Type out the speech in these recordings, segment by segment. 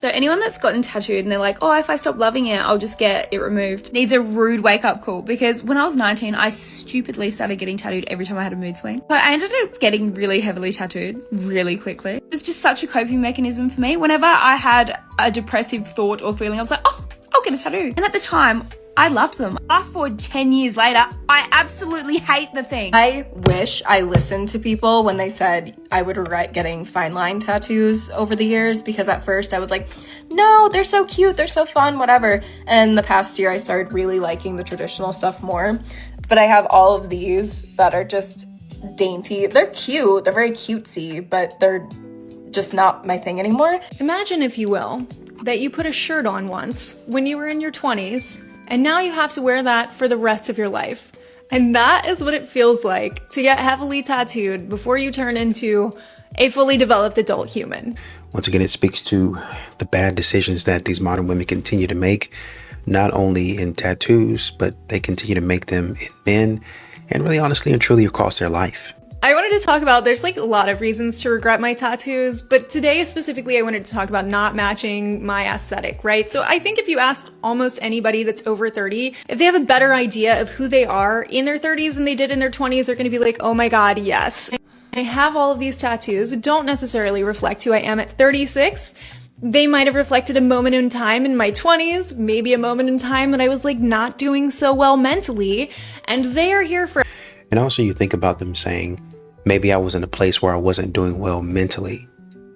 So anyone that's gotten tattooed and they're like, oh, if I stop loving it, I'll just get it removed, needs a rude wake-up call, because when I was 19, I stupidly started getting tattooed every time I had a mood swing. So I ended up getting really heavily tattooed really quickly. It was just such a coping mechanism for me. Whenever I had a depressive thought or feeling, I was like, oh, I'll get a tattoo. And at the time, I loved them. Fast forward 10 years later, I absolutely hate the thing. I wish I listened to people when they said I would regret getting fine line tattoos over the years, because at first I was like, no, they're so cute, they're so fun, whatever. And the past year I started really liking the traditional stuff more. But I have all of these that are just dainty. They're cute, they're very cutesy, but they're just not my thing anymore. Imagine, if you will, that you put a shirt on once when you were in your 20s, and now you have to wear that for the rest of your life. And that is what it feels like to get heavily tattooed before you turn into a fully developed adult human. Once again, it speaks to the bad decisions that these modern women continue to make, not only in tattoos, but they continue to make them in men, and really honestly and truly across their life. I wanted to talk about, there's like a lot of reasons to regret my tattoos, but today specifically I wanted to talk about not matching my aesthetic, right? So I think if you asked almost anybody that's over 30, if they have a better idea of who they are in their 30s than they did in their 20s, they're gonna be like, oh my God, yes. I have all of these tattoos that don't necessarily reflect who I am at 36. They might have reflected a moment in time in my 20s, maybe a moment in time that I was like not doing so well mentally, and they are here for. And also you think about them saying, maybe I was in a place where I wasn't doing well mentally.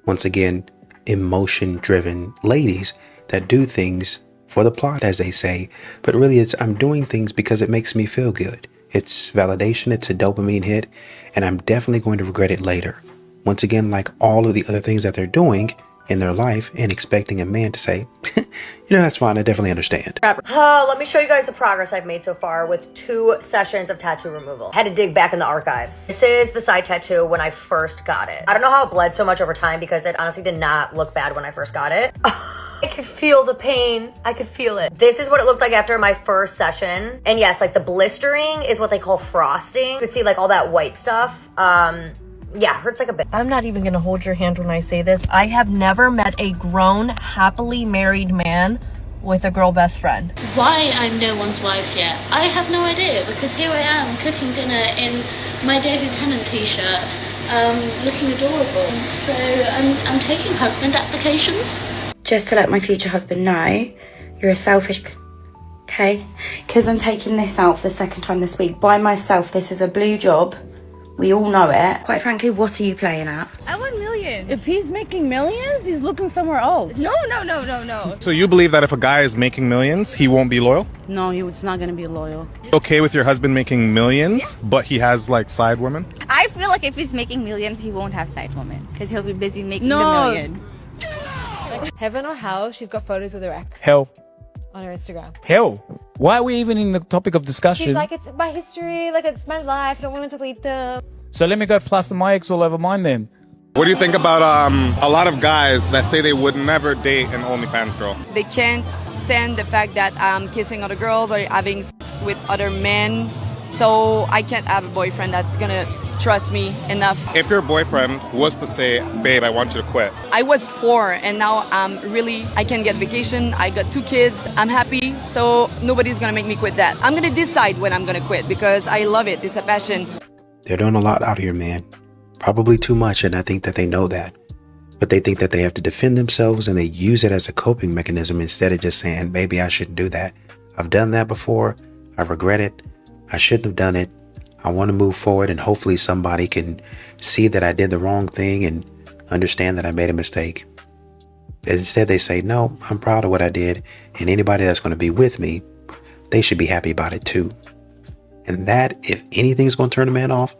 Once again, emotion-driven ladies that do things for the plot, as they say, but really it's I'm doing things because it makes me feel good. It's validation, it's a dopamine hit, and I'm definitely going to regret it later. Once again, like all of the other things that they're doing in their life and expecting a man to say, that's fine, I definitely understand. Let me show you guys the progress I've made so far with 2 sessions of tattoo removal. I had to dig back in the archives. This is the side tattoo when I first got it. I don't know how it bled so much over time because it honestly did not look bad when I first got it. I could feel the pain. I could feel it. This is what it looked like after my first session. And yes, like the blistering is what they call frosting. You could see like all that white stuff. Yeah, hurts like a bit. I'm not even gonna hold your hand when I say this. I have never met a grown, happily married man with a girl best friend. Why I'm no one's wife yet, I have no idea, because here I am cooking dinner in my David Tennant t-shirt, looking adorable. So I'm taking husband applications. Just to let my future husband know, you're a selfish, okay? Because I'm taking this out for the second time this week by myself. This is a blue job. We all know it. Quite frankly, what are you playing at? I want millions. If he's making millions, he's looking somewhere else. No. So you believe that if a guy is making millions, he won't be loyal? No, he's not going to be loyal. Okay with your husband making millions, but he has like side women? I feel like if he's making millions, he won't have side women because he'll be busy making the million. Heaven or hell, she's got photos with her ex. Hell. On her Instagram. Hell. Why are we even in the topic of discussion? She's like, it's my history, like it's my life, I don't want to delete them. So let me go plaster my ex all over mine then. What do you think about a lot of guys that say they would never date an OnlyFans girl? They can't stand the fact that I'm kissing other girls or having sex with other men. So I can't have a boyfriend that's gonna trust me enough. If your boyfriend was to say, babe, I want you to quit. I was poor and now I can get vacation. I got 2 kids. I'm happy. So nobody's gonna make me quit that. I'm gonna decide when I'm gonna quit because I love it. It's a passion. They're doing a lot out here, man. Probably too much, and I think that they know that. But they think that they have to defend themselves and they use it as a coping mechanism instead of just saying, maybe I shouldn't do that. I've done that before. I regret it. I shouldn't have done it. I want to move forward and hopefully somebody can see that I did the wrong thing and understand that I made a mistake. Instead, they say, no, I'm proud of what I did. And anybody that's going to be with me, they should be happy about it too. And that, if anything's going to turn a man off,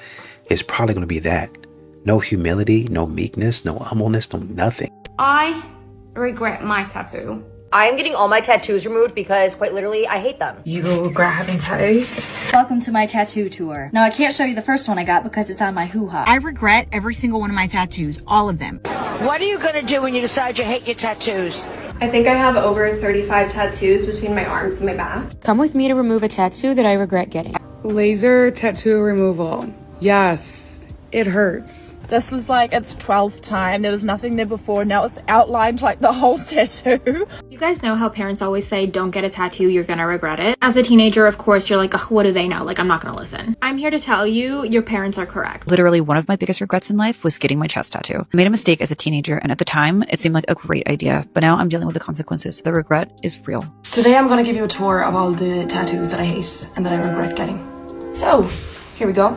is probably going to be that. No humility, no meekness, no humbleness, no nothing. I regret my tattoo. I am getting all my tattoos removed because, quite literally, I hate them. You will regret having tattoos? Welcome to my tattoo tour. Now, I can't show you the first one I got because it's on my hoo-ha. I regret every single one of my tattoos, all of them. What are you gonna do when you decide you hate your tattoos? I think I have over 35 tattoos between my arms and my back. Come with me to remove a tattoo that I regret getting. Laser tattoo removal. Yes, it hurts. This was like its 12th time. There was nothing there before. Now it's outlined like the whole tattoo. You guys know how parents always say, don't get a tattoo, you're gonna regret it. As a teenager, of course, you're like, what do they know? Like, I'm not gonna listen. I'm here to tell you, your parents are correct. Literally, one of my biggest regrets in life was getting my chest tattoo. I made a mistake as a teenager, and at the time, it seemed like a great idea. But now I'm dealing with the consequences. The regret is real. Today I'm gonna give you a tour of all the tattoos that I hate and that I regret getting. So, here we go.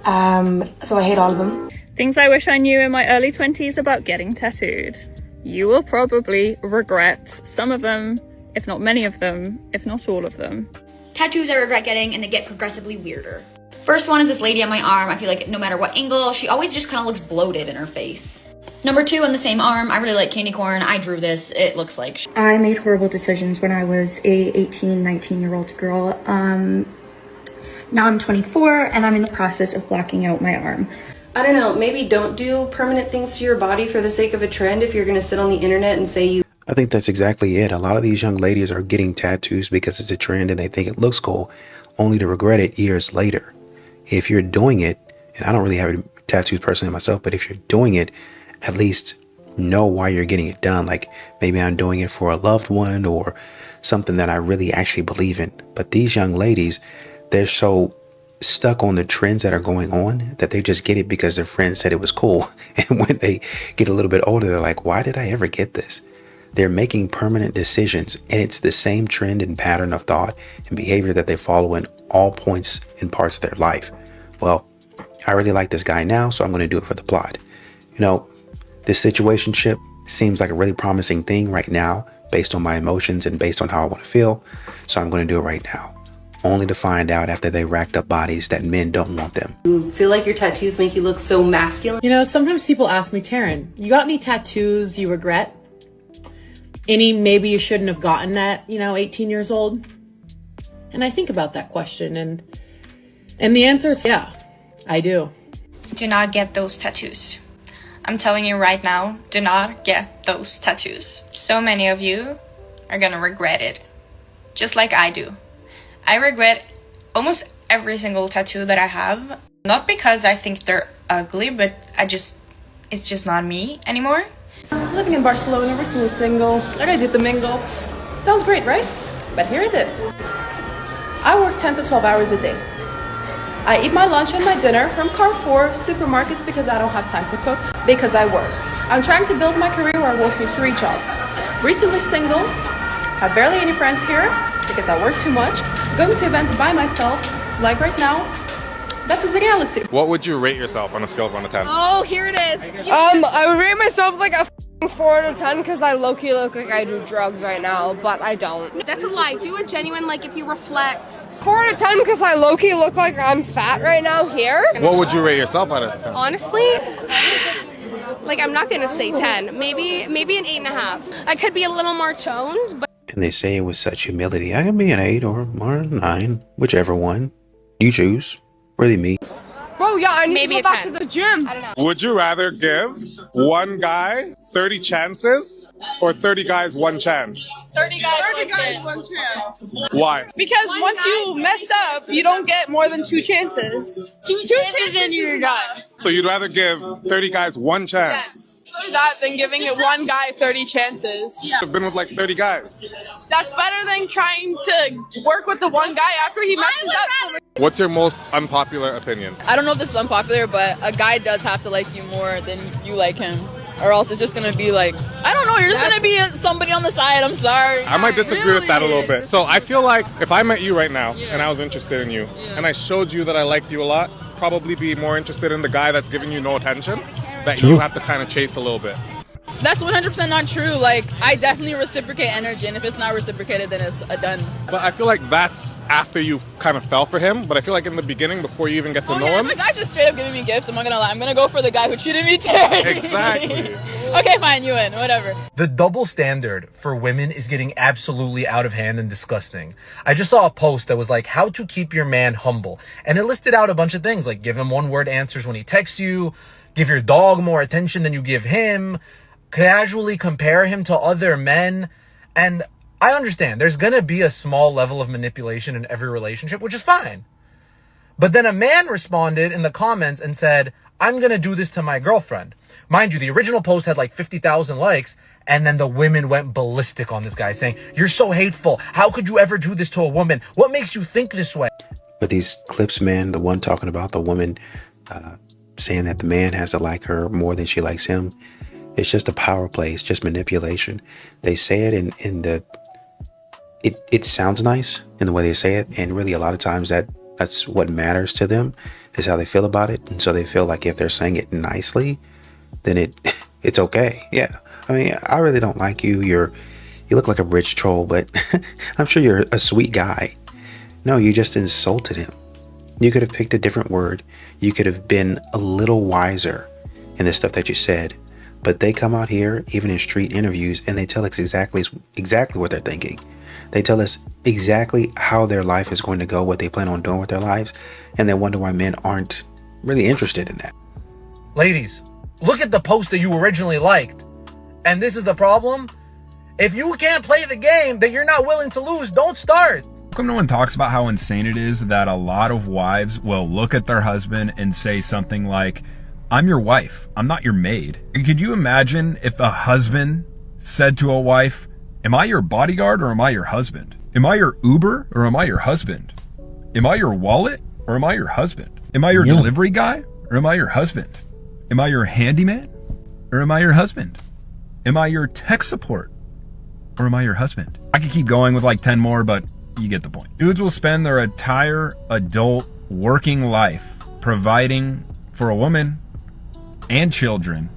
So I hate all of them. Things I wish I knew in my early 20s about getting tattooed. You will probably regret some of them, if not many of them, if not all of them. Tattoos I regret getting, and they get progressively weirder. First one is this lady on my arm. I feel like no matter what angle, she always just kind of looks bloated in her face. Number 2 on the same arm, I really like candy corn. I drew this. It looks like I made horrible decisions when I was a 18, 19-year-old girl. Now I'm 24 and I'm in the process of blacking out my arm. I don't know, maybe don't do permanent things to your body for the sake of a trend if you're going to sit on the internet and say you... I think that's exactly it. A lot of these young ladies are getting tattoos because it's a trend and they think it looks cool, only to regret it years later. If you're doing it, and I don't really have tattoos personally myself, but if you're doing it, at least know why you're getting it done. Like maybe I'm doing it for a loved one or something that I really actually believe in. But these young ladies, they're so stuck on the trends that are going on that they just get it because their friends said it was cool. And when they get a little bit older, they're like, why did I ever get this? They're making permanent decisions, and it's the same trend and pattern of thought and behavior that they follow in all points and parts of their life. Well, I really like this guy now, so I'm going to do it for the plot. You know, this situationship seems like a really promising thing right now based on my emotions and based on how I want to feel. So I'm going to do it right now. Only to find out after they racked up bodies that men don't want them. You feel like your tattoos make you look so masculine? You know, sometimes people ask me, Taryn, you got any tattoos you regret? Any maybe you shouldn't have gotten at, 18 years old? And I think about that question and the answer is yeah, I do. Do not get those tattoos. I'm telling you right now, do not get those tattoos. So many of you are gonna regret it, just like I do. I regret almost every single tattoo that I have. Not because I think they're ugly, but it's just not me anymore. Living in Barcelona, recently single. I did the mingle. Sounds great, right? But here it is. I work 10 to 12 hours a day. I eat my lunch and my dinner from Carrefour supermarkets because I don't have time to cook, because I work. I'm trying to build my career where I work with 3 jobs. Recently single, have barely any friends here because I work too much. Going to events by myself, like right now. That is the reality. What would you rate yourself on a scale of 1 to 10? Oh, here it is. I would rate myself like a 4 out of 10 because I low-key look like I do drugs right now, but I don't. That's a lie. Do a genuine, like, if you reflect. 4 out of 10 because I low-key look like I'm fat right now here. What would you rate yourself out of 10? Honestly, like, I'm not gonna say 10. Maybe an 8.5. I could be a little more toned, but. And they say it with such humility. I can be an 8 or a 9, whichever one you choose. Really me. Bro, yeah, I need Maybe to go a back 10. to the gym. I don't know. Would you rather give one guy 30 chances or 30 guys 1 chance? 30 guys, 1 chance. Why? Because once you mess up, you don't get more than 2 chances. Two chances and you're done. So you'd rather give 30 guys 1 chance? That than giving it one guy 30 chances. I've been with like 30 guys. That's better than trying to work with the one guy after he messes up. What's your most unpopular opinion? I don't know if this is unpopular, but a guy does have to like you more than you like him. Or else it's just gonna be like, I don't know, you're just gonna be somebody on the side, I'm sorry. I might disagree with that a little bit. So I feel like if I met you right now and I was interested in you and I showed you that I liked you a lot, probably be more interested in the guy that's giving you no attention, that you have to kind of chase a little bit. That's 100% not true. Like, I definitely reciprocate energy, and if it's not reciprocated, then it's a done. But I feel like that's after you kind of fell for him. But I feel like in the beginning, before you even get to know him. If a guy's just straight up giving me gifts, I'm not gonna lie. I'm gonna go for the guy who treated me terribly. Exactly. Okay, fine, you win, whatever. The double standard for women is getting absolutely out of hand and disgusting. I just saw a post that was like, how to keep your man humble. And it listed out a bunch of things, like give him 1-word answers when he texts you, give your dog more attention than you give him, casually compare him to other men. And I understand there's going to be a small level of manipulation in every relationship, which is fine. But then a man responded in the comments and said, I'm going to do this to my girlfriend. Mind you, the original post had like 50,000 likes. And then the women went ballistic on this guy saying, you're so hateful. How could you ever do this to a woman? What makes you think this way? But these clips, man, the one talking about the woman saying that the man has to like her more than she likes him, it's just a power play. It's just manipulation. They say it in the, it sounds nice in the way they say it. And really a lot of times that's what matters to them is how they feel about it. And so they feel like if they're saying it nicely, then it's okay. Yeah. I mean, I really don't like you. You look like a rich troll, but I'm sure you're a sweet guy. No, you just insulted him. You could have picked a different word. You could have been a little wiser in the stuff that you said. But they come out here, even in street interviews, and they tell us exactly what they're thinking. They tell us exactly how their life is going to go, what they plan on doing with their lives, and they wonder why men aren't really interested in that. Ladies, look at the post that you originally liked. And this is the problem. If you can't play the game that you're not willing to lose, don't start. How come no one talks about how insane it is that a lot of wives will look at their husband and say something like, I'm your wife, I'm not your maid. Could you imagine if a husband said to a wife, am I your bodyguard or am I your husband? Am I your Uber or am I your husband? Am I your wallet or am I your husband? Am I your delivery guy or am I your husband? Am I your handyman or am I your husband? Am I your tech support or am I your husband? I could keep going with like 10 more, but you get the point. Dudes will spend their entire adult working life providing for a woman and children,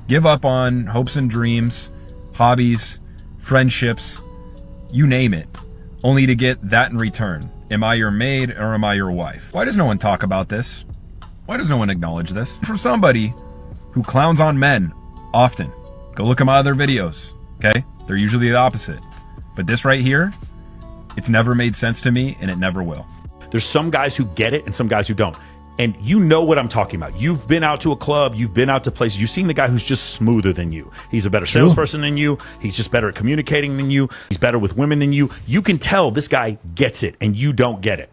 give up on hopes and dreams, hobbies, friendships, you name it, only to get that in return. Am I your maid or am I your wife? Why does no one talk about this? Why does no one acknowledge this? For somebody who clowns on men often, go look at my other videos, okay? They're usually the opposite. But this right here, it's never made sense to me and it never will. There's some guys who get it and some guys who don't. And you know what I'm talking about. You've been out to a club, you've been out to places, you've seen the guy who's just smoother than you. He's a better salesperson than you. He's just better at communicating than you. He's better with women than you. You can tell this guy gets it and you don't get it.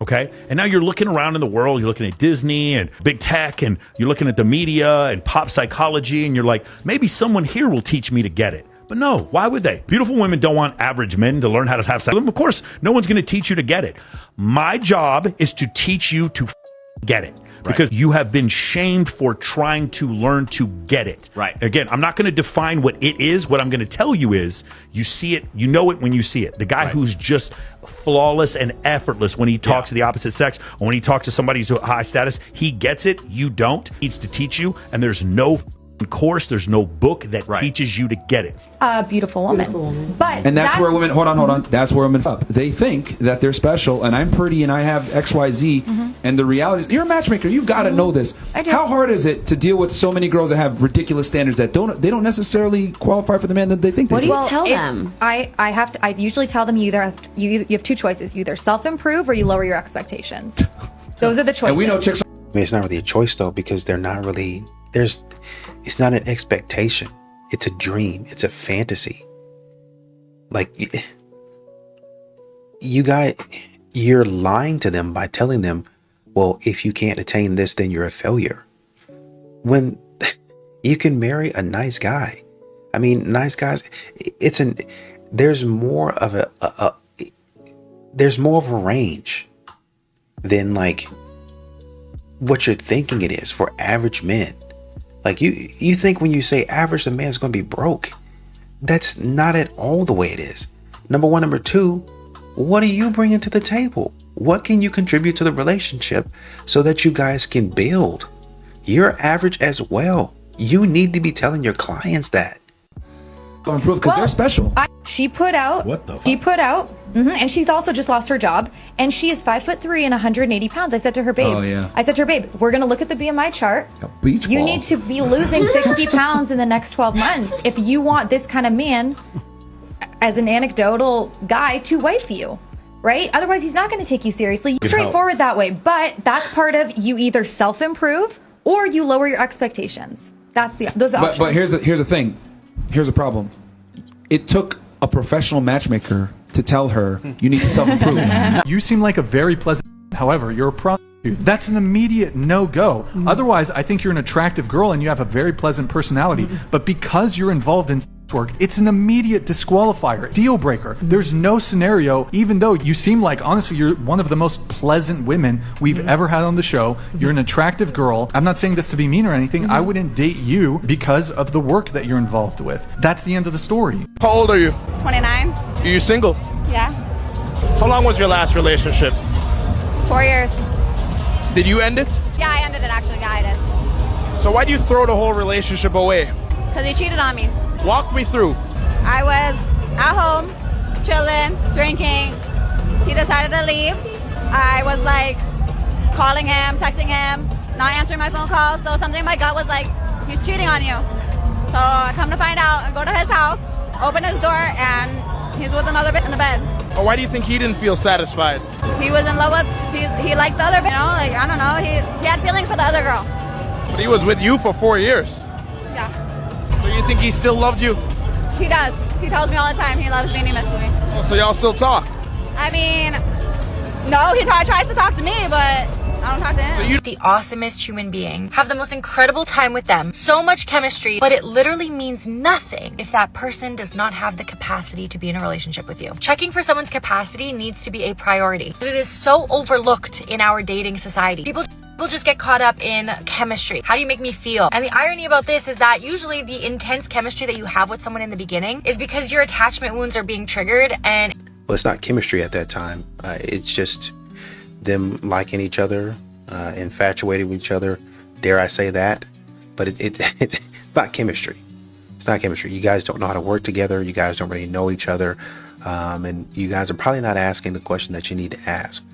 Okay? And now you're looking around in the world, you're looking at Disney and big tech, and you're looking at the media and pop psychology, and you're like, maybe someone here will teach me to get it. But no, why would they? Beautiful women don't want average men to learn how to have sex with them. Of course, no one's going to teach you to get it. My job is to teach you to get it. Because you have been shamed for trying to learn to get it. Right. Again, I'm not going to define what it is. What I'm going to tell you is you see it, you know it when you see it. The guy who's just flawless and effortless when he talks to the opposite sex, or when he talks to somebody who's high status, he gets it. You don't. He needs to teach you, and there's no course, there's no book that teaches you to get it. A beautiful woman. But and that's where women, hold on. That's where women up. They think that they're special and I'm pretty and I have XYZ. And the reality is, you're a matchmaker. You've got to know this. I do. How hard is it to deal with so many girls that have ridiculous standards that they don't necessarily qualify for the man that they think they do? What do you tell them? I usually tell them you have two choices. You either self-improve or you lower your expectations. Those are the choices. And we know chicks. I mean, it's not really a choice though, because they're not really, it's not an expectation. It's a dream. It's a fantasy. Like, you're lying to them by telling them, well, if you can't attain this, then you're a failure. When you can marry a nice guy. I mean, nice guys, there's more of a range than like what you're thinking it is for average men. Like you think when you say average, the man's going to be broke. That's not at all the way it is. Number one. Number two, what are you bringing to the table? What can you contribute to the relationship so that you guys can build? You're average as well. You need to be telling your clients that. Improve because they're special. She put out. What the fuck? She put out. And she's also just lost her job. And she is 5'3" and 180 pounds. I said to her, babe. Oh, yeah. I said to her, babe, we're going to look at the BMI chart. Beach You ball. need to be losing 60 pounds in the next 12 months if you want this kind of man, as an anecdotal guy, to wife you. Right? Otherwise, he's not going to take you seriously. Straightforward that way. But that's part of you either self-improve or you lower your expectations. Those are options. But here's the thing. Here's a problem. It took a professional matchmaker to tell her you need to self-improve. You seem like a very pleasant. However, you're a prostitute. That's an immediate no-go. Otherwise, I think you're an attractive girl and you have a very pleasant personality. But because you're involved in sex work, it's an immediate disqualifier, deal breaker. There's no scenario, even though you seem like, honestly, you're one of the most pleasant women we've ever had on the show. You're an attractive girl. I'm not saying this to be mean or anything. I wouldn't date you because of the work that you're involved with. That's the end of the story. How old are you? 29. Are you single? Yeah. How long was your last relationship? 4 years. Did you end it? Yeah, I ended it actually. Yeah, I did. So why do you throw the whole relationship away? Because he cheated on me. Walk me through. I was at home, chilling, drinking. He decided to leave. I was like calling him, texting him, not answering my phone calls. So something in my gut was like, he's cheating on you. So I come to find out, I go to his house, open his door, and he's with another bitch in the bed. Or why do you think he didn't feel satisfied? He was in love with, he liked the other bitch, you know, like, I don't know, he had feelings for the other girl. But he was with you for 4 years. Yeah. So you think he still loved you? He does. He tells me all the time he loves me and he misses me. Oh, so y'all still talk? I mean, no, he tries to talk to me, but I don't talk to him. The awesomest human being, have the most incredible time with them, so much chemistry, but it literally means nothing if that person does not have the capacity to be in a relationship with you. Checking for someone's capacity needs to be a priority. It is so overlooked in our dating society. People just get caught up in chemistry. How do you make me feel? And the irony about this is that usually the intense chemistry that you have with someone in the beginning is because your attachment wounds are being triggered. And well, it's not chemistry at that time. It's just them liking each other, infatuated with each other. Dare I say that? But it's not chemistry. It's not chemistry. You guys don't know how to work together. You guys don't really know each other. And you guys are probably not asking the question that you need to ask.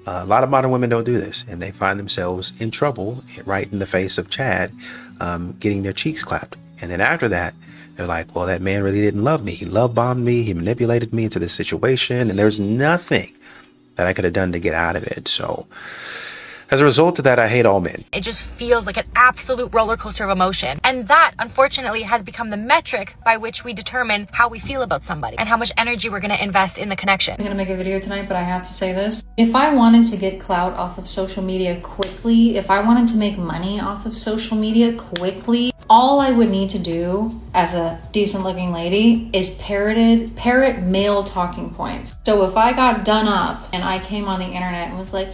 A lot of modern women don't do this, and they find themselves in trouble right in the face of Chad getting their cheeks clapped. And then after that, they're like, well, that man really didn't love me. He love bombed me. He manipulated me into this situation, and there's nothing that I could have done to get out of it. So as a result of that, I hate all men. it just feels like an absolute roller coaster of emotion. And that, unfortunately, has become the metric by which we determine how we feel about somebody and how much energy we're going to invest in the connection. I'm going to make a video tonight, but I have to say this. If I wanted to get clout off of social media quickly, if I wanted to make money off of social media quickly, all I would need to do as a decent looking lady is parrot male talking points. So if I got done up and I came on the internet and was like,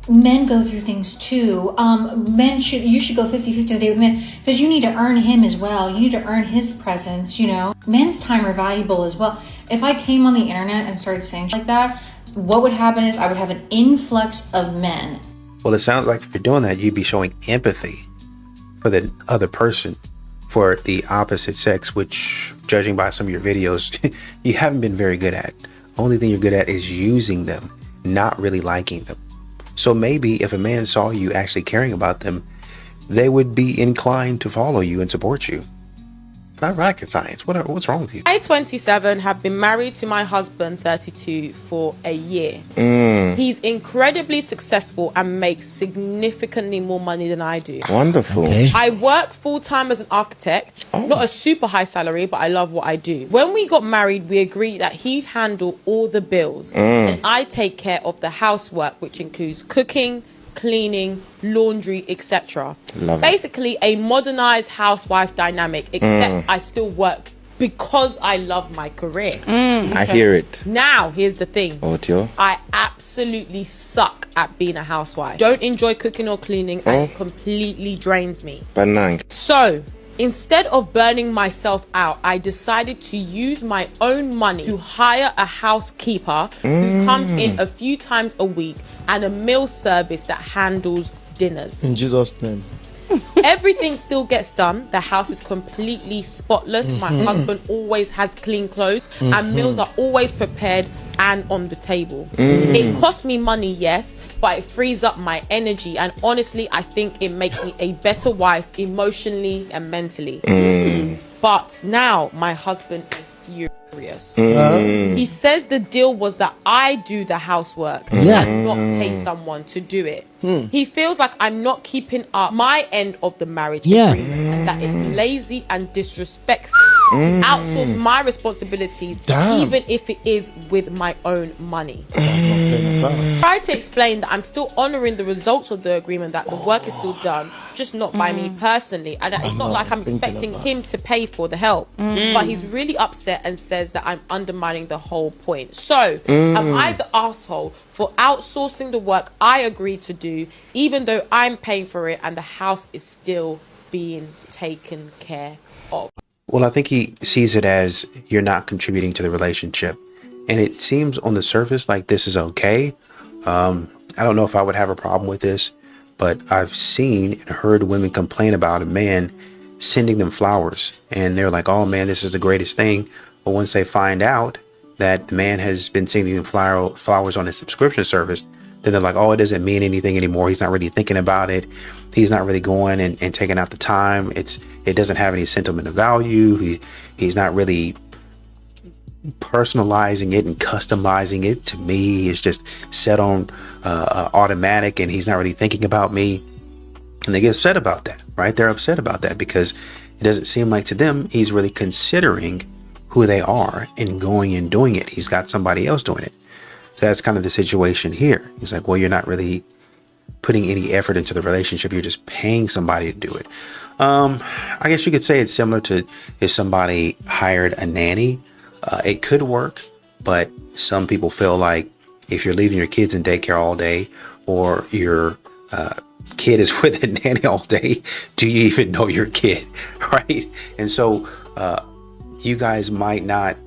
men go through things too. You should go 50-50 a day with men because you need to earn him as well. You need to earn his presence, you know. Men's time are valuable as well. If I came on the internet and started saying like that, what would happen is I would have an influx of men. Well, it sounds like if you're doing that, you'd be showing empathy for the other person, for the opposite sex, which, judging by some of your videos, you haven't been very good at. Only thing you're good at is using them, not really liking them. So maybe if a man saw you actually caring about them, they would be inclined to follow you and support you. Not rocket science. What's wrong with you? I, 27, have been married to my husband, 32, for a year. He's incredibly successful and makes significantly more money than I do. Wonderful. Okay. I work full-time as an architect. Not a super high salary, but I love what I do. When we got married, we agreed that he'd handle all the bills and I take care of the housework, which includes cooking, cleaning, laundry, etc. Basically a modernized housewife dynamic, except I still work because I love my career. I hear it. Now here's the thing. Audio. I absolutely suck at being a housewife. Don't enjoy cooking or cleaning and it completely drains me. Banang. So instead of burning myself out, I decided to use my own money to hire a housekeeper who comes in a few times a week and a meal service that handles dinners. In Jesus' name. Everything still gets done. The house is completely spotless. My husband always has clean clothes and meals are always prepared and on the table. It costs me money, yes, but it frees up my energy, and honestly I think it makes me a better wife emotionally and mentally. But now my husband is furious. He says the deal was that I do the housework and not pay someone to do it. He feels like I'm not keeping up my end of the marriage agreement and that it's lazy and disrespectful. outsource my responsibilities, even if it is with my own money. Try to explain that I'm still honoring the results of the agreement, that the work is still done, just not by me personally, and that it's not like I'm expecting him to pay for the help. But he's really upset and says that I'm undermining the whole point. So am I the asshole for outsourcing the work I agreed to do, even though I'm paying for it and the house is still being taken care of? Well, I think he sees it as you're not contributing to the relationship. And it seems on the surface like this is okay. I don't know if I would have a problem with this, but I've seen and heard women complain about a man sending them flowers. And they're like, oh man, this is the greatest thing. But once they find out that the man has been sending them flowers on his subscription service, then they're like, oh, it doesn't mean anything anymore. He's not really thinking about it. He's not really going and taking out the time. It doesn't have any sentimental value. He's not really personalizing it and customizing it to me. It's just set on automatic, and he's not really thinking about me. And they get upset about that, right? They're upset about that because it doesn't seem like to them he's really considering who they are and going and doing it. He's got somebody else doing it. So that's kind of the situation here. He's like, well, you're not really putting any effort into the relationship. You're just paying somebody to do it. I guess you could say it's similar to if somebody hired a nanny. It could work, but some people feel like if you're leaving your kids in daycare all day, or your kid is with a nanny all day, do you even know your kid, right? And so you guys might not.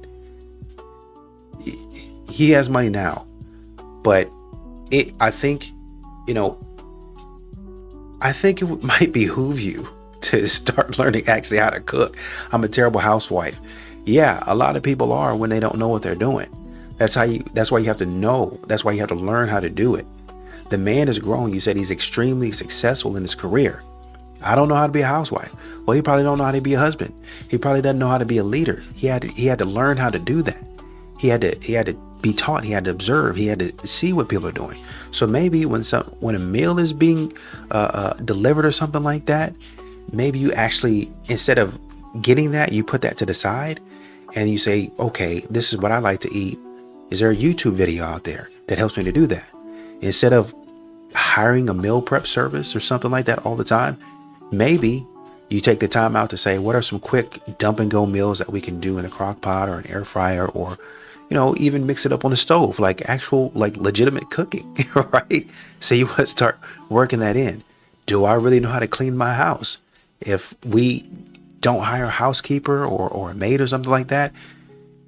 He has money now, but I think it might behoove you to start learning actually how to cook. I'm a terrible housewife. Yeah, a lot of people are when they don't know what they're doing. That's why you have to know. That's why you have to learn how to do it. The man is growing. You said he's extremely successful in his career. I don't know how to be a housewife. Well, he probably don't know how to be a husband. He probably doesn't know how to be a leader. He had to learn how to do that. He had to be taught. He had to observe. He had to see what people are doing. So maybe when a meal is being delivered or something like that, maybe you actually, instead of getting that, you put that to the side and you say, okay, this is what I like to eat. Is there a YouTube video out there that helps me to do that? Instead of hiring a meal prep service or something like that all the time, maybe you take the time out to say, what are some quick dump and go meals that we can do in a crock pot or an air fryer, or even mix it up on the stove, like legitimate cooking, right? So you want to start working that in. Do I really know how to clean my house? If we don't hire a housekeeper or a maid or something like that,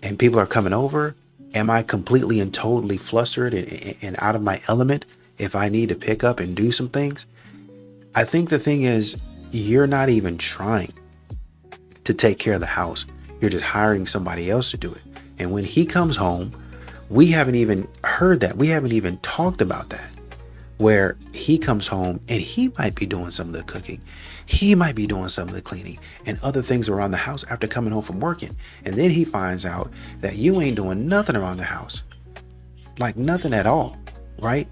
and people are coming over, am I completely and totally flustered and out of my element if I need to pick up and do some things? I think the thing is, you're not even trying to take care of the house. You're just hiring somebody else to do it. And when he comes home, we haven't even heard that. We haven't even talked about that, where he comes home and he might be doing some of the cooking. He might be doing some of the cleaning and other things around the house after coming home from working. And then he finds out that you ain't doing nothing around the house, like nothing at all, right?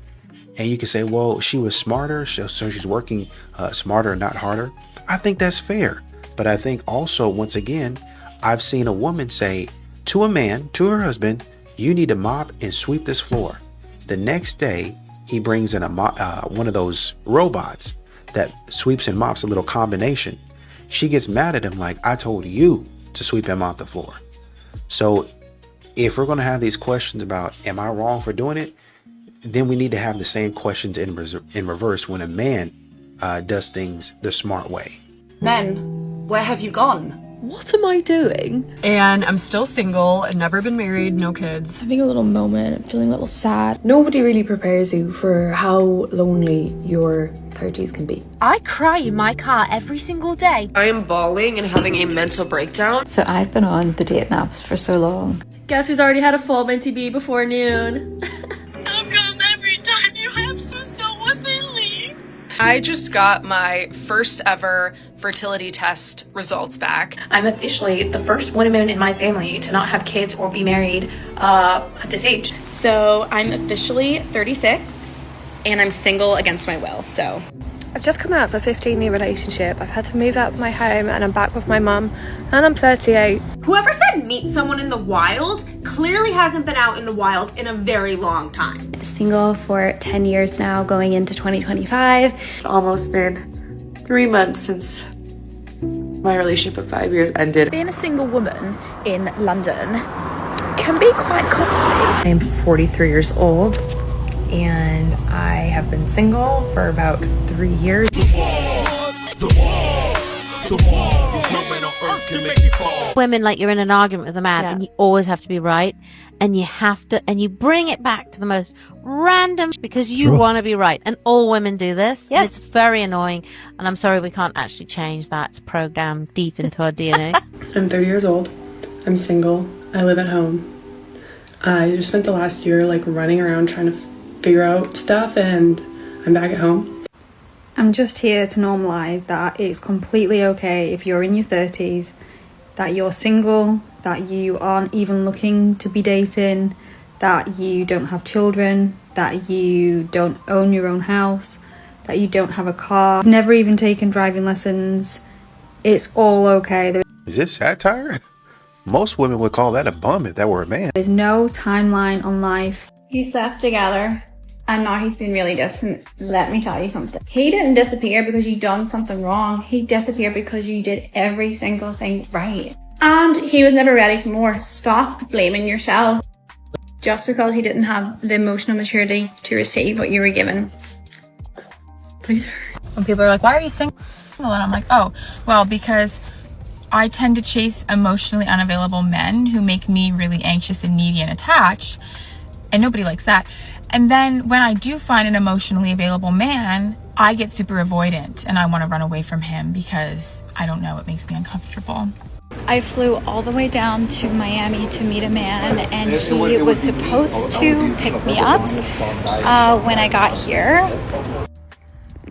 And you can say, well, she was smarter, so she's working smarter and not harder. I think that's fair. But I think also, once again, I've seen a woman say to a man, to her husband, you need to mop and sweep this floor. The next day, he brings in one of those robots that sweeps and mops, a little combination. She gets mad at him like, I told you to sweep and mop the floor. So if we're going to have these questions about, am I wrong for doing it? Then we need to have the same questions in reverse when a man does things the smart way. Men, where have you gone? What am I doing? And I'm still single, I've never been married, no kids. Having a little moment, I'm feeling a little sad. Nobody really prepares you for how lonely your 30s can be. I cry in my car every single day. I am bawling and having a mental breakdown. So I've been on the dating apps for so long. Guess who's already had a full minty bee before noon? I'll come every time you have someone they leave. I just got my first ever fertility test results back. I'm officially the first woman in my family to not have kids or be married at this age. So I'm officially 36 and I'm single against my will. So I've just come out of a 15-year relationship. I've had to move out of my home and I'm back with my mum, and I'm 38. Whoever said meet someone in the wild clearly hasn't been out in the wild in a very long time. Single for 10 years now, going into 2025. It's almost been 3 months since my relationship of 5 years ended. Being a single woman in London can be quite costly. I am 43 years old and I have been single for about 3 years. Women, like you're in an argument with a man and you always have to be right, and you have to, and you bring it back to the most random because you want to be right, and all women do this. Yes, it's very annoying, and I'm sorry we can't actually change that. It's programmed deep into our DNA. I'm 30 years old. I'm single. I live at home. I just spent the last year like running around trying to figure out stuff, and I'm back at home. I'm just here to normalize that it's completely okay if you're in your 30s, that you're single, that you aren't even looking to be dating, that you don't have children, that you don't own your own house, that you don't have a car, never even taken driving lessons. It's all okay. Is this satire? Most women would call that a bum if that were a man. There's no timeline on life. You slept together and now he's been really distant. Let me tell you something. He didn't disappear because you done something wrong. He disappeared because you did every single thing right. And he was never ready for more. Stop blaming yourself. Just because he didn't have the emotional maturity to receive what you were given. Please. When people are like, why are you single? And I'm like, oh, well, because I tend to chase emotionally unavailable men who make me really anxious and needy and attached, and nobody likes that. And then when I do find an emotionally available man, I get super avoidant and I want to run away from him because I don't know, it makes me uncomfortable. I flew all the way down to Miami to meet a man, and he was supposed to pick me up when I got here.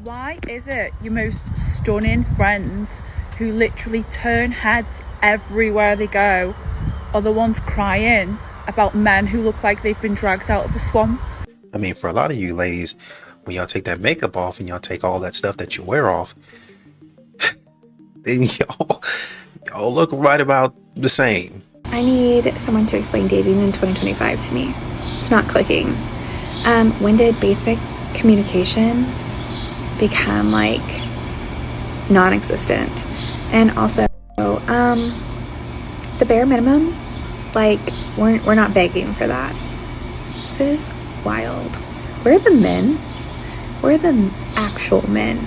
Why is it your most stunning friends who literally turn heads everywhere they go are the ones crying about men who look like they've been dragged out of the swamp? I mean, for a lot of you ladies, when y'all take that makeup off and y'all take all that stuff that you wear off, then y'all look right about the same. I need someone to explain dating in 2025 to me. It's not clicking. When did basic communication become like non-existent? And also, the bare minimum, like we're not begging for that. This is wild. Where are the men? Where are the actual men?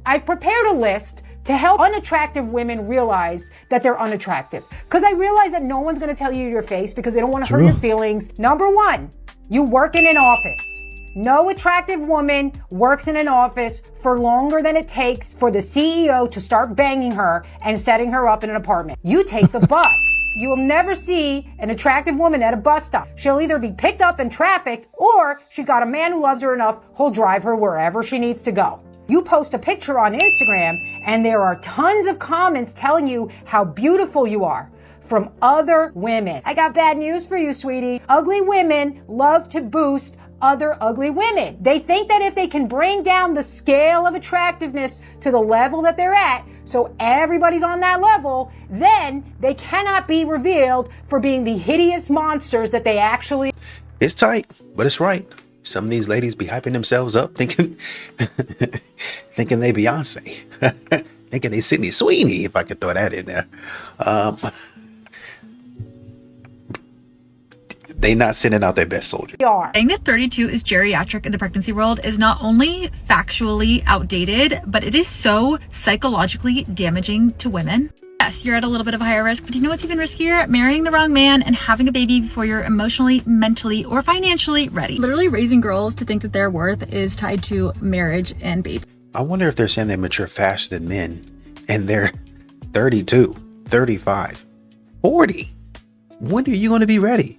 I've prepared a list to help unattractive women realize that they're unattractive. Because I realize that no one's going to tell you to your face because they don't want to hurt your feelings. Number one, you work in an office. No attractive woman works in an office for longer than it takes for the CEO to start banging her and setting her up in an apartment. You take the bus. You will never see an attractive woman at a bus stop. She'll either be picked up and trafficked, or she's got a man who loves her enough who'll drive her wherever she needs to go. You post a picture on Instagram and there are tons of comments telling you how beautiful you are from other women. I got bad news for you, sweetie. Ugly women love to boost other ugly women. They think that if they can bring down the scale of attractiveness to the level that they're at, so everybody's on that level, then they cannot be revealed for being the hideous monsters that they actually. It's tight, but it's right. Some of these ladies be hyping themselves up, thinking they Beyonce, thinking they Sydney Sweeney, if I could throw that in there. They not sending out their best soldier. Saying that 32 is geriatric in the pregnancy world is not only factually outdated, but it is so psychologically damaging to women. Yes, you're at a little bit of a higher risk, but do you know what's even riskier? Marrying the wrong man and having a baby before you're emotionally, mentally, or financially ready. Literally raising girls to think that their worth is tied to marriage and baby. I wonder if they're saying they mature faster than men and they're 32, 35, 40. When are you going to be ready?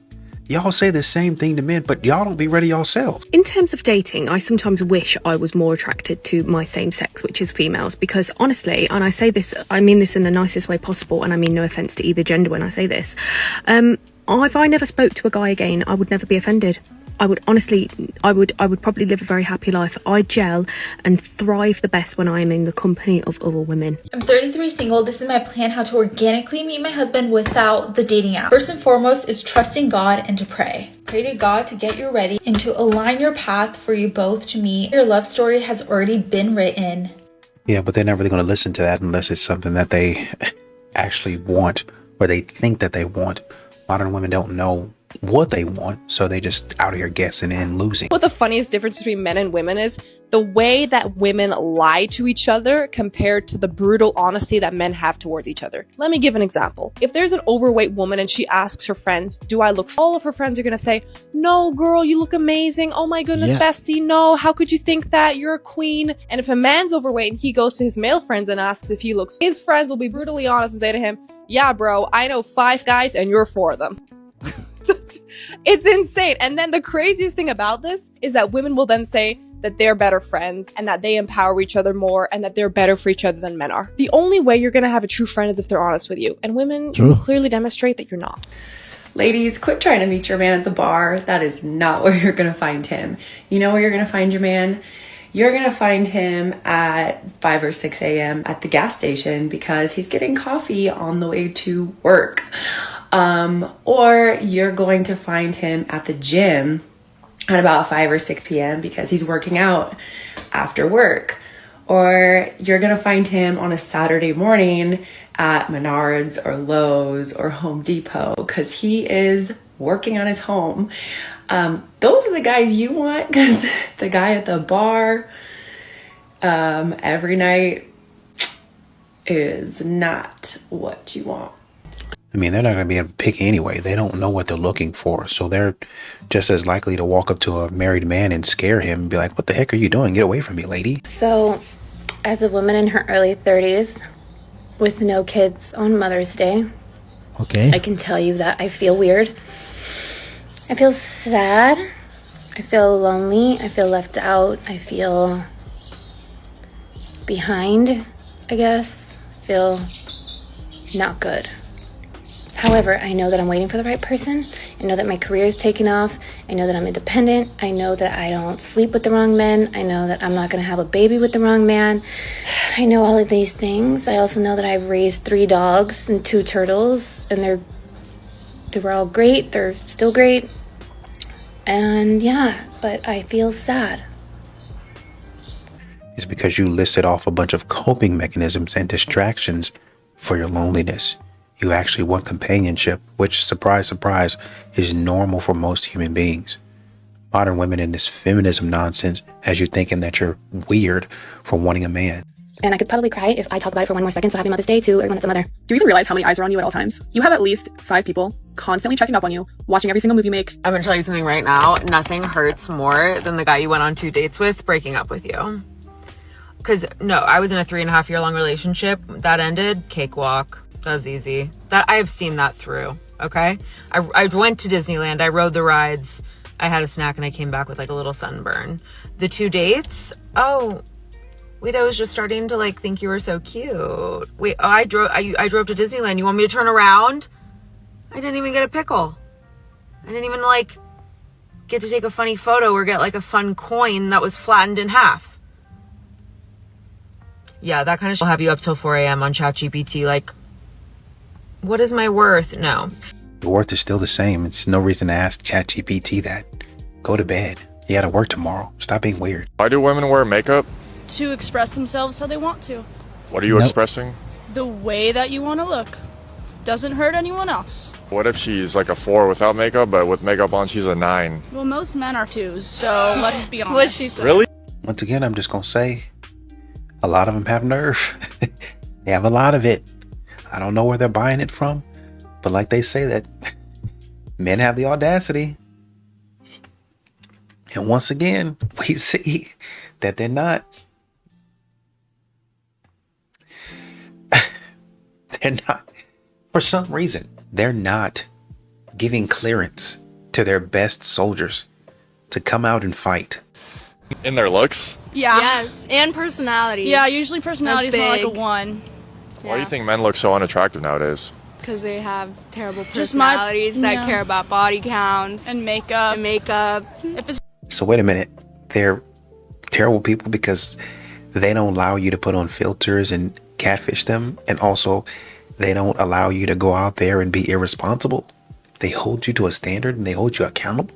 Y'all say the same thing to men, but y'all don't be ready yourselves. In terms of dating, I sometimes wish I was more attracted to my same sex, which is females, because honestly, and I say this, I mean this in the nicest way possible, and I mean no offense to either gender when I say this, if I never spoke to a guy again, I would never be offended. I would probably live a very happy life. I gel and thrive the best when I am in the company of other women. I'm 33, single. This is my plan how to organically meet my husband without the dating app. First and foremost is trusting God and to pray. Pray to God to get you ready and to align your path for you both to meet. Your love story has already been written. Yeah, but they're not really going to listen to that unless it's something that they actually want or they think that they want. Modern women don't know what they want, so they just out here guessing and losing. What the funniest difference between men and women is the way that women lie to each other compared to the brutal honesty that men have towards each other. Let me give an example. If there's an overweight woman and she asks her friends, do I look, all of her friends are gonna say, no girl, you look amazing. Oh my goodness, bestie, no, how could you think that? You're a queen. And if a man's overweight and he goes to his male friends and asks if he looks, his friends will be brutally honest and say to him, yeah bro, I know 5 guys and you're 4 of them. It's insane. And then the craziest thing about this is that women will then say that they're better friends and that they empower each other more and that they're better for each other than men are. The only way you're gonna have a true friend is if they're honest with you. And women clearly demonstrate that you're not. Ladies, quit trying to meet your man at the bar. That is not where you're gonna find him. You know where you're gonna find your man? You're gonna find him at 5 or 6 a.m. at the gas station because he's getting coffee on the way to work. Or you're going to find him at the gym at about 5 or 6 p.m. because he's working out after work. Or you're going to find him on a Saturday morning at Menards or Lowe's or Home Depot because he is working on his home. Those are the guys you want, because the guy at the bar every night is not what you want. I mean, they're not going to be able to pick anyway. They don't know what they're looking for. So they're just as likely to walk up to a married man and scare him and be like, what the heck are you doing? Get away from me, lady. So, as a woman in her early 30s with no kids on Mother's Day, I can tell you that I feel weird. I feel sad. I feel lonely. I feel left out. I feel behind, I guess. I feel not good. However, I know that I'm waiting for the right person. I know that my career is taking off. I know that I'm independent. I know that I don't sleep with the wrong men. I know that I'm not going to have a baby with the wrong man. I know all of these things. I also know that I've raised 3 dogs and 2 turtles, and they were all great. They're still great. And yeah, but I feel sad. It's because you listed off a bunch of coping mechanisms and distractions for your loneliness. You actually want companionship, which, surprise, surprise, is normal for most human beings. Modern women in this feminism nonsense has you thinking that you're weird for wanting a man. And I could probably cry if I talk about it for 1 more second, so happy Mother's Day to everyone that's a mother. Do you even realize how many eyes are on you at all times? You have at least 5 people constantly checking up on you, watching every single move you make. I'm gonna tell you something right now. Nothing hurts more than the guy you went on 2 dates with breaking up with you. Because, no, I was in a 3.5-year long relationship. That ended, cakewalk. That was easy. That I have seen that through, okay? I went to Disneyland. I rode the rides. I had a snack and I came back with like a little sunburn. The 2 dates, I was just starting to like think you were so cute. Wait, I drove to Disneyland. You want me to turn around? I didn't even get a pickle. I didn't even like get to take a funny photo or get like a fun coin that was flattened in half. Yeah, that kind of shit will have you up till 4 a.m. on ChatGPT. Like, what is my worth? No. Your worth is still the same. It's no reason to ask ChatGPT that. Go to bed. You gotta work tomorrow. Stop being weird. Why do women wear makeup? To express themselves how they want to. What are you expressing? The way that you want to look. Doesn't hurt anyone else. What if she's like a 4 without makeup, but with makeup on she's a 9? Well, most men are 2s, so let's be honest. What'd she say? Really? Once again, I'm just gonna say, a lot of them have nerve. They have a lot of it. I don't know where they're buying it from, but like they say that men have the audacity. And once again, we see that they're not. They're not, for some reason, they're not giving clearance to their best soldiers to come out and fight. In their looks? Yeah. Yes, and personality. Yeah, usually personality is more like a 1. Why do you think men look so unattractive nowadays? because they have terrible Just my- personalities that yeah. care about body counts And makeup. If it's So wait a minute. They're terrible people because they don't allow you to put on filters and catfish them. And also they don't allow you to go out there and be irresponsible. They hold you to a standard and they hold you accountable.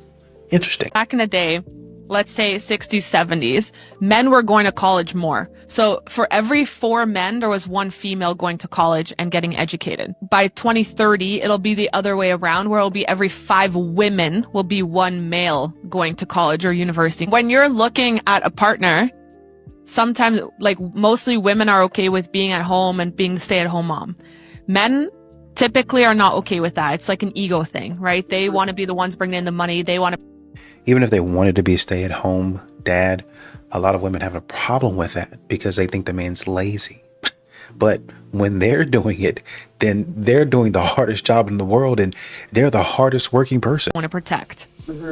Interesting. Back in the day, let's say 60s, 70s, men were going to college more. So for every 4 men, there was 1 female going to college and getting educated. By 2030, it'll be the other way around, where it'll be every 5 women will be 1 male going to college or university. When you're looking at a partner, sometimes, like, mostly women are okay with being at home and being the stay-at-home mom. Men typically are not okay with that. It's like an ego thing, right? They want to be the ones bringing in the money. They want to. Even if they wanted to be a stay-at-home dad, a lot of women have a problem with that because they think the man's lazy. But when they're doing it, then they're doing the hardest job in the world and they're the hardest working person. Want to protect.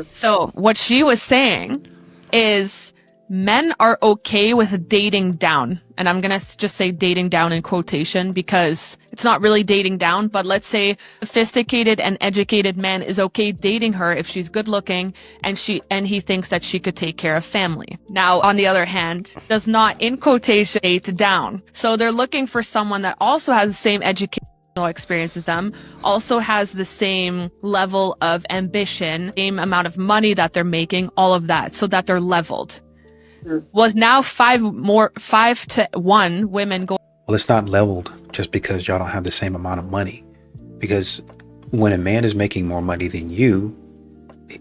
So what she was saying is men are okay with dating down. And I'm going to just say dating down in quotation because it's not really dating down, but let's say sophisticated and educated man is okay dating her if she's good looking and he thinks that she could take care of family. Now, on the other hand, does not in quotation date down. So they're looking for someone that also has the same education experience as them, also has the same level of ambition, same amount of money that they're making, all of that, so that they're leveled. Well, now 5 to 1 women go. Well, it's not leveled just because y'all don't have the same amount of money. Because when a man is making more money than you,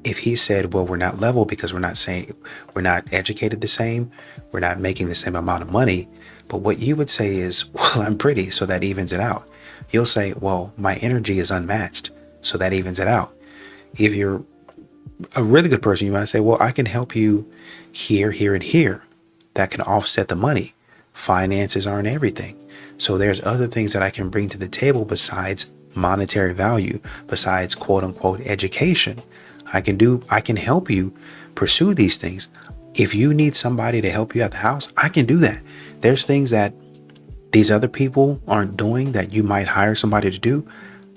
if he said, well, we're not level because we're not educated the same, we're not making the same amount of money. But what you would say is, well, I'm pretty, so that evens it out. You'll say, well, my energy is unmatched, so that evens it out. If you're a really good person, you might say, well, I can help you here, here, and here. That can offset the money. Finances aren't everything. So there's other things that I can bring to the table besides monetary value, besides quote unquote education. I can help you pursue these things. If you need somebody to help you at the house, I can do that. There's things that these other people aren't doing that you might hire somebody to do.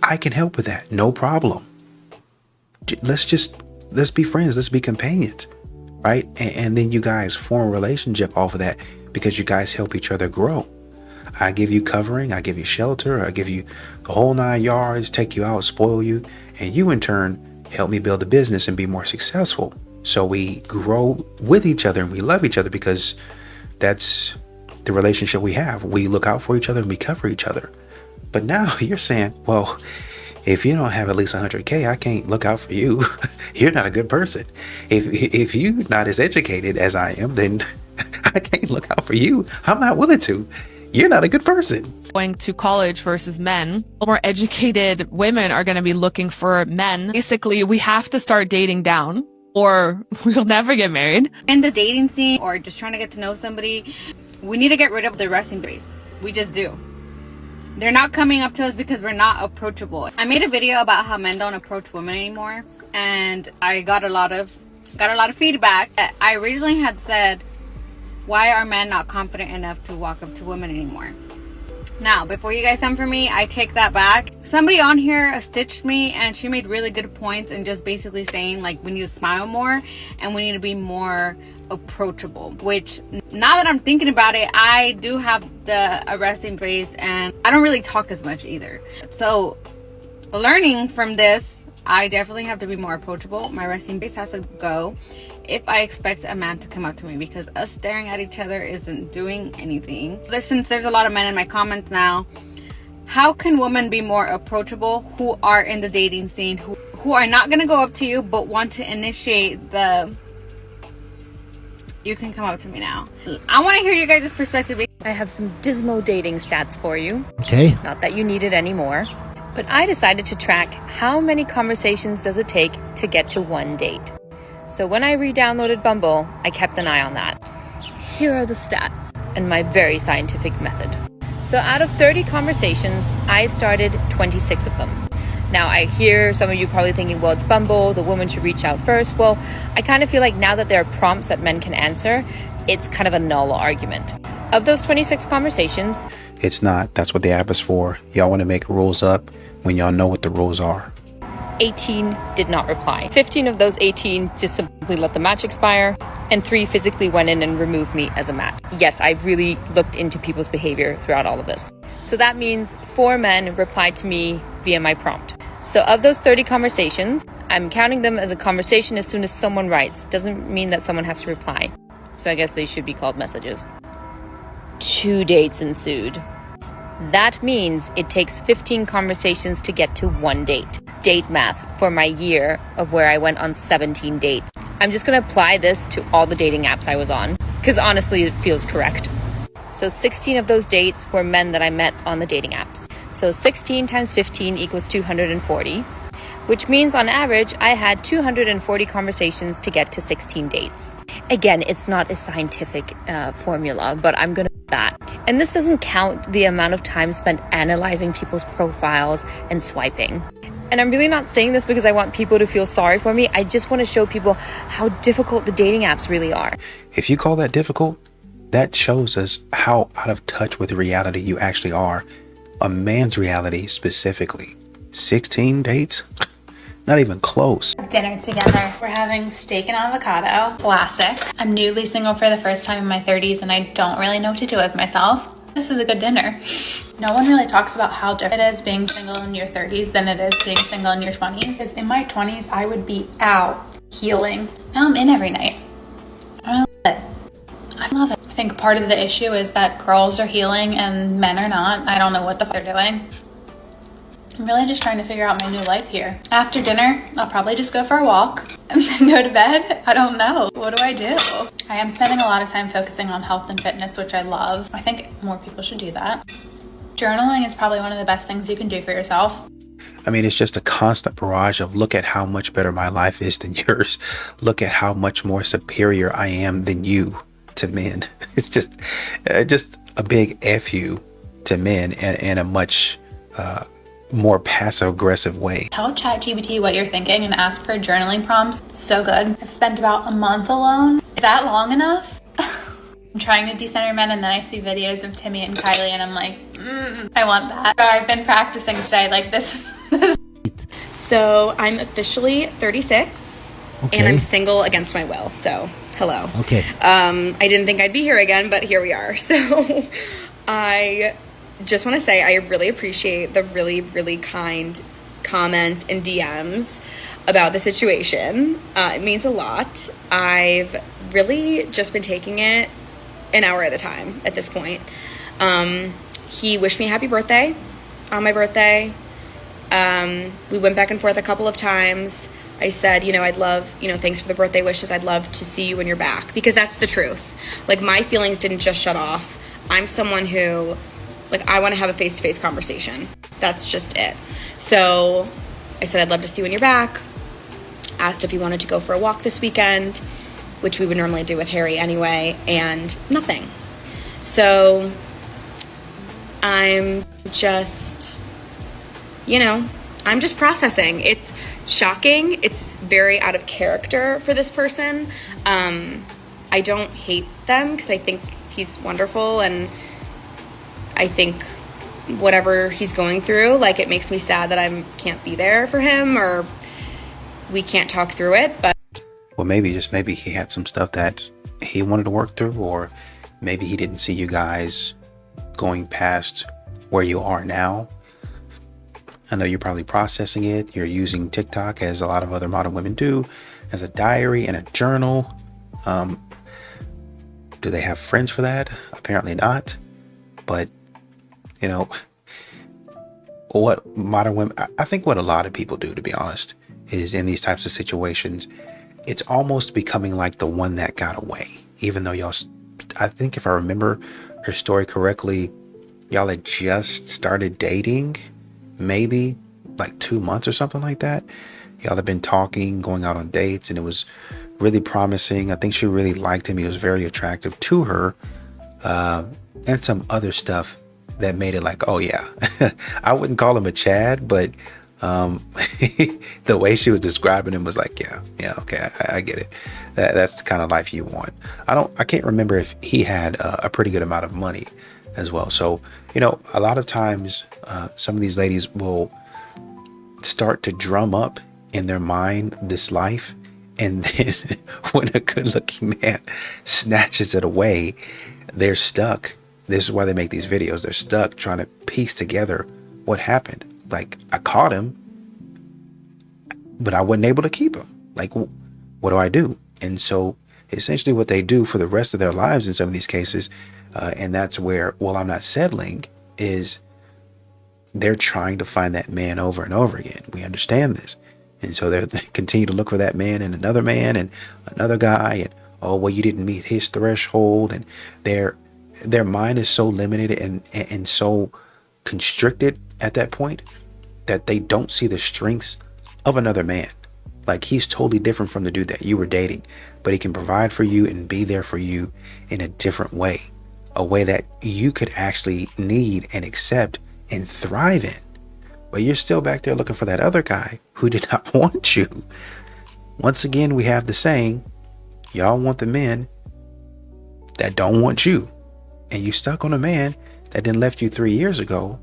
I can help with that. No problem. Let's be friends. Let's be companions, right? And then you guys form a relationship off of that because you guys help each other grow. I give you covering, I give you shelter, I give you the whole 9 yards, take you out, spoil you, and you in turn help me build a business and be more successful. So we grow with each other and we love each other because that's the relationship we have. We look out for each other and we cover each other. But now you're saying, well, if you don't have at least 100K, I can't look out for you. You're not a good person. If you're not as educated as I am, then I can't look out for you. I'm not willing to. You're not a good person. Going to college versus men. More educated women are going to be looking for men. Basically, we have to start dating down or we'll never get married. In the dating scene or just trying to get to know somebody, we need to get rid of the resting face. We just do. They're not coming up to us because we're not approachable. I made a video about how men don't approach women anymore, and I got a lot of feedback. I originally had said, why are men not confident enough to walk up to women anymore? Now, before you guys come for me, I take that back. Somebody on here stitched me and she made really good points and just basically saying like we need to smile more and we need to be more approachable, which now that I'm thinking about it, I do have a resting face and I don't really talk as much either. So learning from this, I definitely have to be more approachable. My resting face has to go if I expect a man to come up to me, because us staring at each other isn't doing anything. Since there's a lot of men in my comments now, how can women be more approachable who are in the dating scene, who are not going to go up to you but want to initiate the you can come up to me now? I want to hear you guys' perspective. I have some dismal dating stats for you. Okay. Not that you need it anymore, but I decided to track how many conversations does it take to get to one date. So when I re-downloaded Bumble, I kept an eye on that. Here are the stats and my very scientific method. So out of 30 conversations, I started 26 of them. Now I hear some of you probably thinking, well, it's Bumble, the woman should reach out first. Well, I kind of feel like now that there are prompts that men can answer, it's kind of a null argument. Of those 26 conversations, It's not. That's what the app is for. Y'all want to make rules up when y'all know what the rules are. 18 did not reply. 15 of those 18 just simply let the match expire, and 3 physically went in and removed me as a match. Yes, I've really looked into people's behavior throughout all of this. So that means 4 men replied to me via my prompt. So of those 30 conversations, I'm counting them as a conversation as soon as someone writes. Doesn't mean that someone has to reply. So I guess they should be called messages. 2 dates ensued. That means it takes 15 conversations to get to 1 date. Date math for my year of where I went on 17 dates. I'm just gonna apply this to all the dating apps I was on, because honestly it feels correct. So 16 of those dates were men that I met on the dating apps. So 16 times 15 equals 240, which means on average I had 240 conversations to get to 16 dates. Again, it's not a scientific formula, but I'm gonna do that. And this doesn't count the amount of time spent analyzing people's profiles and swiping. And I'm really not saying this because I want people to feel sorry for me. I just want to show people how difficult the dating apps really are. If you call that difficult, that shows us how out of touch with reality you actually are. A man's reality specifically. 16 dates? Not even close. Dinner together. We're having steak and avocado. Classic. I'm newly single for the first time in my 30s and I don't really know what to do with myself. This is a good dinner. No one really talks about how different it is being single in your 30s than it is being single in your 20s. Because in my 20s, I would be out healing. Now I'm in every night. I love it. I love it. I think part of the issue is that girls are healing and men are not. I don't know what the fuck they're doing. I'm really just trying to figure out my new life here. After dinner, I'll probably just go for a walk and then go to bed. I don't know. What do I do? I am spending a lot of time focusing on health and fitness, which I love. I think more people should do that. Journaling is probably one of the best things you can do for yourself. I mean, it's just a constant barrage of look at how much better my life is than yours. Look at how much more superior I am than you to men. It's just a big F you to men in a much more passive aggressive way. Tell ChatGPT what you're thinking and ask for journaling prompts. So good. I've spent about a month alone. Is that long enough? I'm trying to decenter men and then I see videos of Timmy and Kylie and I'm like, I want that. So I've been practicing today like this. So I'm officially 36 and I'm single against my will. So hello. Okay. I didn't think I'd be here again, but here we are. So I just want to say I really appreciate the really, really kind comments and DMs about the situation. It means a lot. I've really just been taking it an hour at a time at this point. He wished me happy birthday on my birthday. We went back and forth a couple of times. I said, I'd love, thanks for the birthday wishes. I'd love to see you when you're back, because that's the truth. Like, my feelings didn't just shut off. I'm someone who, I want to have a face-to-face conversation. That's just it. So I said, I'd love to see you when you're back. Asked if he wanted to go for a walk this weekend, which we would normally do with Harry anyway, and nothing. So I'm just, I'm just processing. It's shocking. It's very out of character for this person. I don't hate them because I think he's wonderful, and I think whatever he's going through, it makes me sad that I can't be there for him or we can't talk through it. But well, maybe he had some stuff that he wanted to work through, or maybe he didn't see you guys going past where you are now. I know you're probably processing it. You're using TikTok, as a lot of other modern women do, as a diary and a journal. Do they have friends for that? Apparently not. But, what modern women, I think what a lot of people do, to be honest, is in these types of situations, it's almost becoming like the one that got away. Even though I think if I remember her story correctly, y'all had just started dating, maybe 2 months or something like that. Y'all had been talking, going out on dates, and it was really promising. I think she really liked him. He was very attractive to her, and some other stuff that made it oh yeah. I wouldn't call him a Chad, but The way she was describing him was like, yeah, okay, I get it. That's the kind of life you want. I can't remember if he had a pretty good amount of money as well. So, a lot of times some of these ladies will start to drum up in their mind this life, and then when a good-looking man snatches it away, they're stuck. This is why they make these videos. They're stuck trying to piece together what happened. Like, I caught him, but I wasn't able to keep him. Like, what do I do? And so essentially what they do for the rest of their lives in some of these cases, and that's where, well, I'm not settling, is they're trying to find that man over and over again. We understand this. And so they continue to look for that man and another guy. And, oh, well, you didn't meet his threshold. And their mind is so limited and so constricted at that point that they don't see the strengths of another man. Like, he's totally different from the dude that you were dating, but he can provide for you and be there for you in a different way, a way that you could actually need and accept and thrive in. But you're still back there looking for that other guy who did not want you. Once again, we have the saying, y'all want the men that don't want you. And you stuck on a man that didn't left you 3 years ago,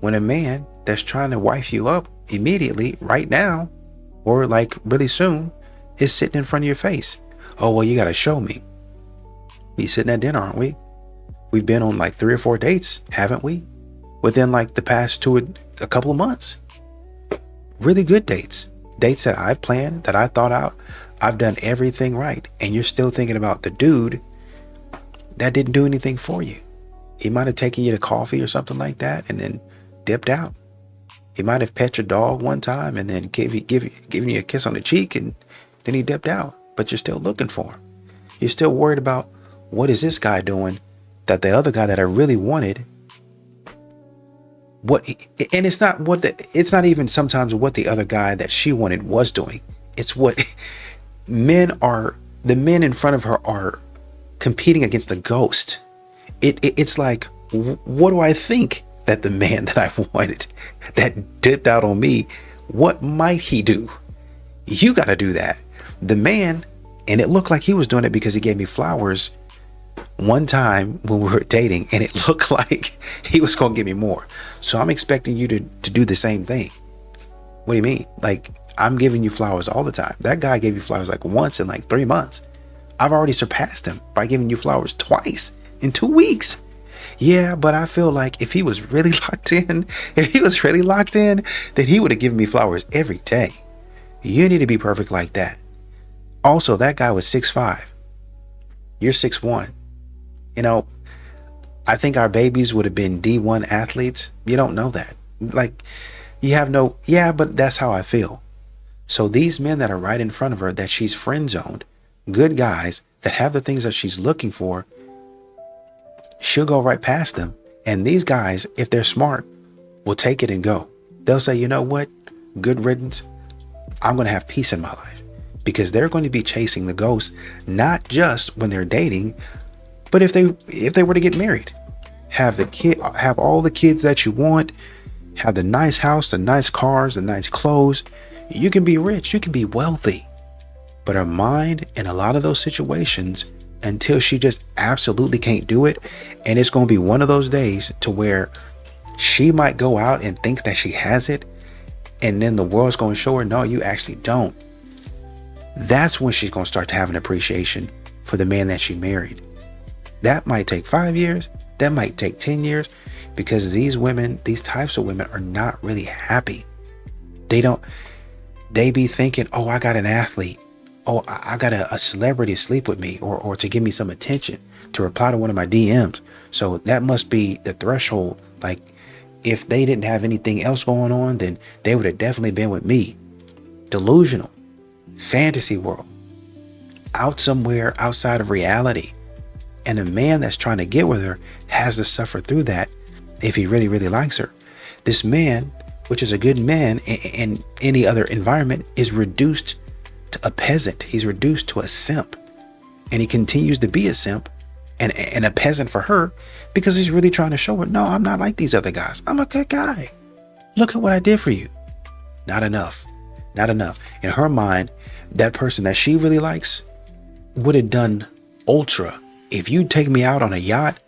when a man that's trying to wife you up immediately, right now, or like really soon, is sitting in front of your face. Oh, well, you got to show me. We sitting at dinner, aren't we? We've been on like 3 or 4 dates, haven't we? Within like the past a couple of months. Really good dates. Dates that I've planned, that I thought out. I've done everything right. And you're still thinking about the dude that didn't do anything for you. He might have taken you to coffee or something like that and then dipped out. He might have pet your dog one time and then given you a kiss on the cheek, and then he dipped out. But you're still looking for him. You're still worried about, what is this guy doing that the other guy that I really wanted, and it's not even sometimes what the other guy that she wanted was doing. It's what the men in front of her are competing against a ghost. It's like, what do I think that the man that I wanted, that dipped out on me, what might he do? You got to do that. The man, and it looked like he was doing it because he gave me flowers one time when we were dating, and it looked like he was going to give me more. So I'm expecting you to do the same thing. What do you mean? Like, I'm giving you flowers all the time. That guy gave you flowers like once in like 3 months. I've already surpassed him by giving you flowers twice in 2 weeks. Yeah, but I feel like if he was really locked in, then he would have given me flowers every day. You need to be perfect like that. Also, that guy was 6'5". You're 6'1". I think our babies would have been D1 athletes. You don't know that. Like, but that's how I feel. So these men that are right in front of her that she's friend zoned, good guys that have the things that she's looking for, she'll go right past them. And these guys, if they're smart, will take it and go. They'll say, you know what? Good riddance. I'm going to have peace in my life, because they're going to be chasing the ghost, not just when they're dating, but if they were to get married, have all the kids that you want, have the nice house, the nice cars, the nice clothes. You can be rich, you can be wealthy, but her mind in a lot of those situations, until she just absolutely can't do it, and it's going to be one of those days to where she might go out and think that she has it, and then the world's going to show her, no, you actually don't. That's when she's going to start to have an appreciation for the man that she married. That might take 5 years. That might take 10 years, because these types of women are not really happy. They be thinking, oh, I got an athlete. Oh, I got a celebrity to sleep with me, or to give me some attention, to reply to one of my DMs. So that must be the threshold. Like, if they didn't have anything else going on, then they would have definitely been with me. Delusional. Fantasy world. Out somewhere outside of reality. And a man that's trying to get with her has to suffer through that if he really, really likes her. This man, which is a good man in any other environment, is reduced to a peasant. He's reduced to a simp. And he continues to be a simp and a peasant for her, because he's really trying to show her, no, I'm not like these other guys. I'm a good guy. Look at what I did for you. Not enough. Not enough. In her mind, that person that she really likes would have done ultra. If you take me out on a yacht,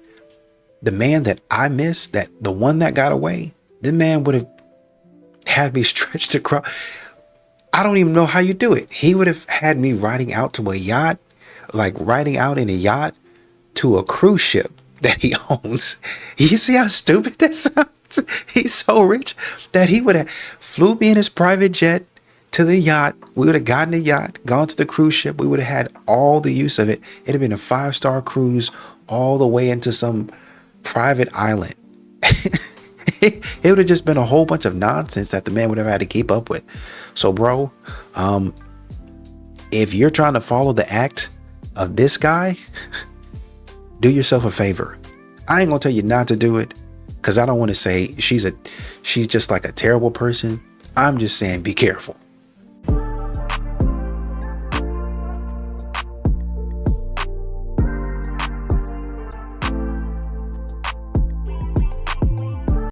the man that I miss, that the one that got away, the man would have had me stretched across. I don't even know how you do it. He would have had me riding out to a yacht, like riding out in a yacht to a cruise ship that he owns. You see how stupid that sounds? He's so rich that he would have flew me in his private jet to the yacht. We would have gotten a yacht, gone to the cruise ship. We would have had all the use of it. It'd have been a 5-star cruise all the way into some private island. It would have just been a whole bunch of nonsense that the man would have had to keep up with. So, bro, if you're trying to follow the act of this guy, do yourself a favor. I ain't gonna tell you not to do it, because I don't want to say she's just like a terrible person. I'm just saying be careful.